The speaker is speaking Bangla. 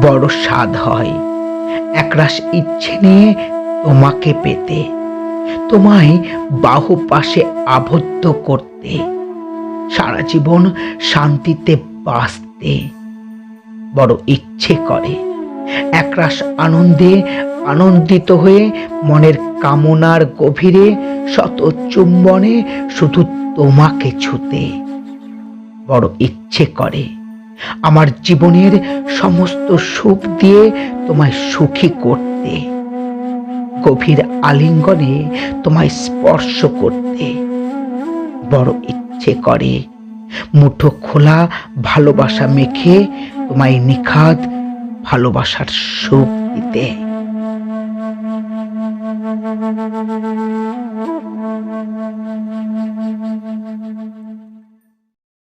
বড় স্বাদ হয় একরাশ ইচ্ছে নিয়ে তোমাকে পেতে, তোমায় বাহু পাশে আবদ্ধ করতে, সারা জীবন শান্তিতে বাঁচতে। বড় ইচ্ছে করে একরাশ আনন্দে আনন্দিত হয়ে মনের কামনার গভীরে শত চুম্বনে শুধু তোমাকে ছুতে। বড় ইচ্ছে করে আমার জীবনের সমস্ত সুখ দিয়ে তোমায় সুখী করতে, গভীর আলিঙ্গনে তোমায় স্পর্শ করতে। বড় ইচ্ছে করে মুঠো খোলা ভালোবাসা মেখে তোমায় নিখাদ ভালোবাসার সুখ দিতে।